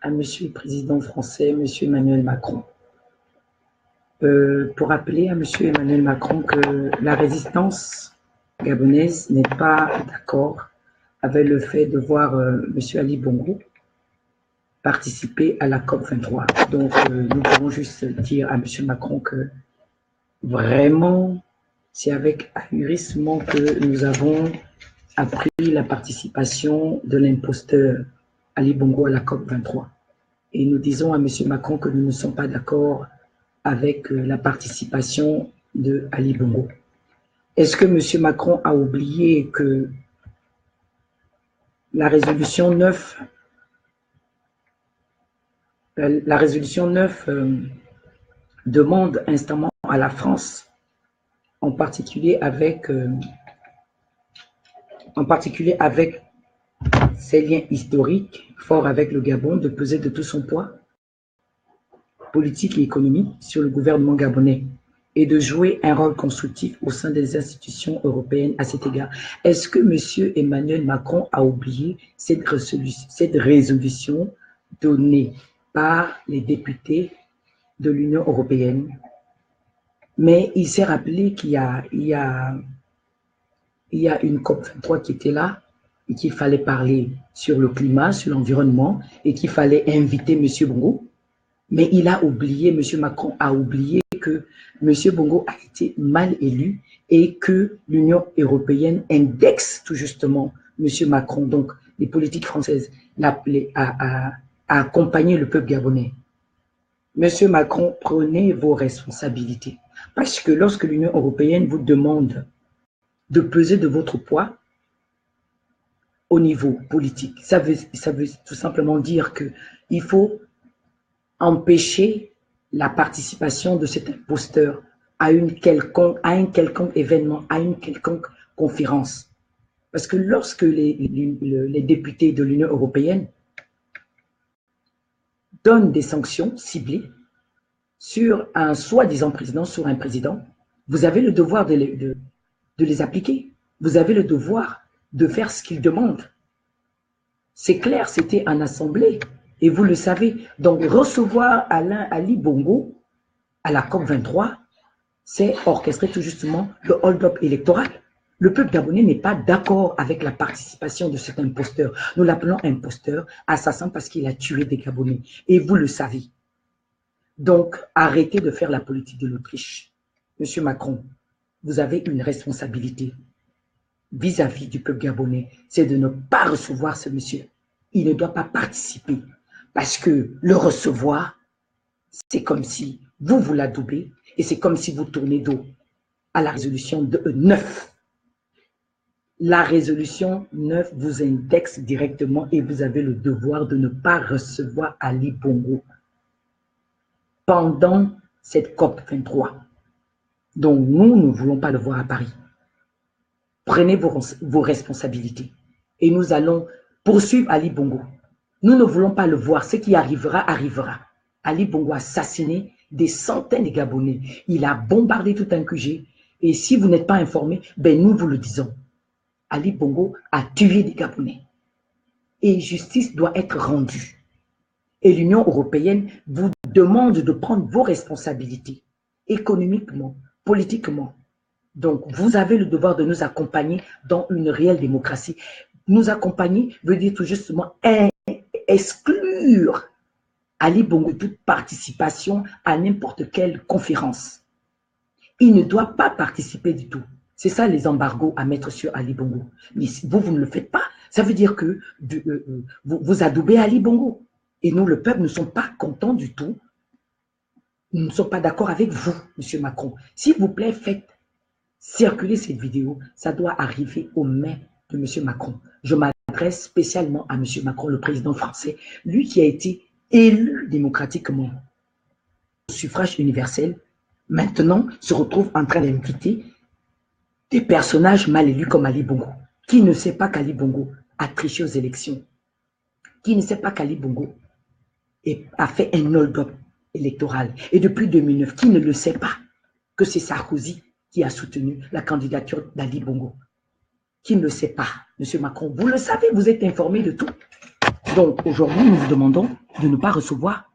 à Monsieur le Président français, Monsieur Emmanuel Macron. Pour rappeler à Monsieur Emmanuel Macron que la résistance gabonaise n'est pas d'accord avec le fait de voir Monsieur Ali Bongo participer à la COP23. Donc, nous pouvons juste dire à Monsieur Macron que vraiment, c'est avec ahurissement que nous avons appris la participation de l'imposteur Ali Bongo à la COP23. Et nous disons à M. Macron que nous ne sommes pas d'accord avec la participation de Ali Bongo. Est-ce que M. Macron a oublié que la résolution 9, demande instamment à la France, en particulier avec ses liens historiques forts avec le Gabon, de peser de tout son poids politique et économique sur le gouvernement gabonais et de jouer un rôle constructif au sein des institutions européennes à cet égard. Est-ce que M. Emmanuel Macron a oublié cette résolution donnée par les députés de l'Union européenne? Mais il s'est rappelé qu'il y a une COP23 qui était là et qu'il fallait parler sur le climat, sur l'environnement et qu'il fallait inviter M. Bongo. Mais il a oublié, M. Macron a oublié que M. Bongo a été mal élu et que l'Union européenne indexe tout justement M. Macron. Donc, les politiques françaises l'appelaient à accompagner le peuple gabonais. M. Macron, prenez vos responsabilités. Parce que lorsque l'Union européenne vous demande de peser de votre poids au niveau politique, ça veut tout simplement dire qu'il faut empêcher la participation de cet imposteur à un quelconque événement, à une quelconque conférence. Parce que lorsque les députés de l'Union européenne donnent des sanctions ciblées sur un soi-disant président, sur un président, vous avez le devoir de les appliquer. Vous avez le devoir de faire ce qu'ils demandent. C'est clair, c'était en assemblée. Et vous le savez, donc recevoir Alain Ali Bongo à la COP23, c'est orchestrer tout justement le hold-up électoral. Le peuple gabonais n'est pas d'accord avec la participation de cet imposteur. Nous l'appelons imposteur, assassin parce qu'il a tué des Gabonais. Et vous le savez. Donc, arrêtez de faire la politique de l'Autriche. Monsieur Macron, vous avez une responsabilité vis-à-vis du peuple gabonais, c'est de ne pas recevoir ce monsieur. Il ne doit pas participer. Parce que le recevoir, c'est comme si vous l'adoubez et c'est comme si vous tournez dos à la résolution 9. La résolution 9 vous indexe directement et vous avez le devoir de ne pas recevoir Ali Bongo pendant cette COP23. Donc nous ne voulons pas le voir à Paris. Prenez vos responsabilités et nous allons poursuivre Ali Bongo. Nous ne voulons pas le voir. Ce qui arrivera, arrivera. Ali Bongo a assassiné des centaines de Gabonais. Il a bombardé tout un QG. Et si vous n'êtes pas informé, ben nous vous le disons. Ali Bongo a tué des Gabonais. Et justice doit être rendue. Et l'Union européenne vous demande de prendre vos responsabilités, économiquement, politiquement. Donc, vous avez le devoir de nous accompagner dans une réelle démocratie. Nous accompagner veut dire tout justement exclure Ali Bongo de toute participation à n'importe quelle conférence. Il ne doit pas participer du tout. C'est ça les embargos à mettre sur Ali Bongo. Mais si vous ne le faites pas, ça veut dire que vous adoubez Ali Bongo. Et nous, le peuple, ne sommes pas contents du tout. Nous ne sommes pas d'accord avec vous, M. Macron. S'il vous plaît, faites circuler cette vidéo. Ça doit arriver aux mains de M. Macron. Je m'adresse spécialement à M. Macron, le président français, lui qui a été élu démocratiquement au suffrage universel, maintenant se retrouve en train d'inviter des personnages mal élus comme Ali Bongo, qui ne sait pas qu'Ali Bongo a triché aux élections, qui ne sait pas qu'Ali Bongo a fait un hold-up électoral. Et depuis 2009, qui ne le sait pas que c'est Sarkozy qui a soutenu la candidature d'Ali Bongo. Qui ne le sait pas, M. Macron, vous le savez, vous êtes informé de tout. Donc, aujourd'hui, nous vous demandons de ne pas recevoir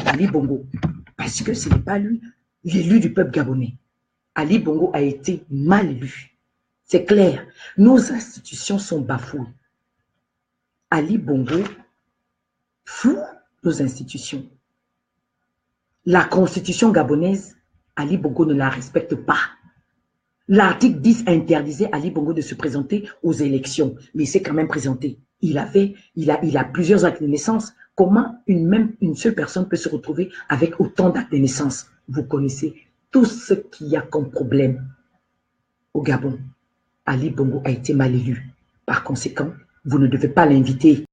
Ali Bongo parce que ce n'est pas lui, l'élu du peuple gabonais. Ali Bongo a été mal élu. C'est clair. Nos institutions sont bafouées. Ali Bongo fout nos institutions. La constitution gabonaise, Ali Bongo ne la respecte pas. L'article 10 interdisait Ali Bongo de se présenter aux élections, mais il s'est quand même présenté. Il a plusieurs actes de naissance. Comment une seule personne peut se retrouver avec autant d'actes de naissance? Vous connaissez tout ce qu'il y a comme problème au Gabon. Ali Bongo a été mal élu. Par conséquent, vous ne devez pas l'inviter.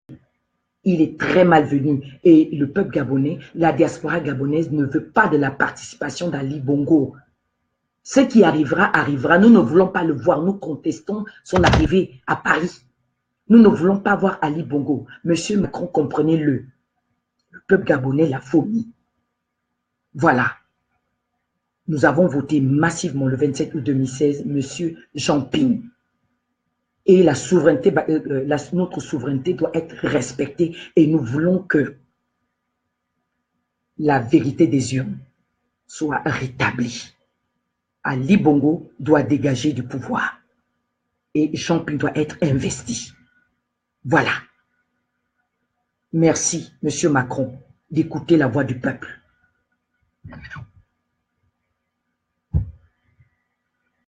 Il est très malvenu et le peuple gabonais, la diaspora gabonaise ne veut pas de la participation d'Ali Bongo. Ce qui arrivera, arrivera. Nous ne voulons pas le voir. Nous contestons son arrivée à Paris. Nous ne voulons pas voir Ali Bongo. Monsieur Macron, comprenez-le. Le peuple gabonais l'a vomi. Voilà. Nous avons voté massivement le 27 août 2016, Monsieur Jean Ping. Et la souveraineté, notre souveraineté doit être respectée. Et nous voulons que la vérité des urnes soit rétablie. Ali Bongo doit dégager du pouvoir. Et Jean Ping doit être investi. Voilà. Merci, Monsieur Macron, d'écouter la voix du peuple.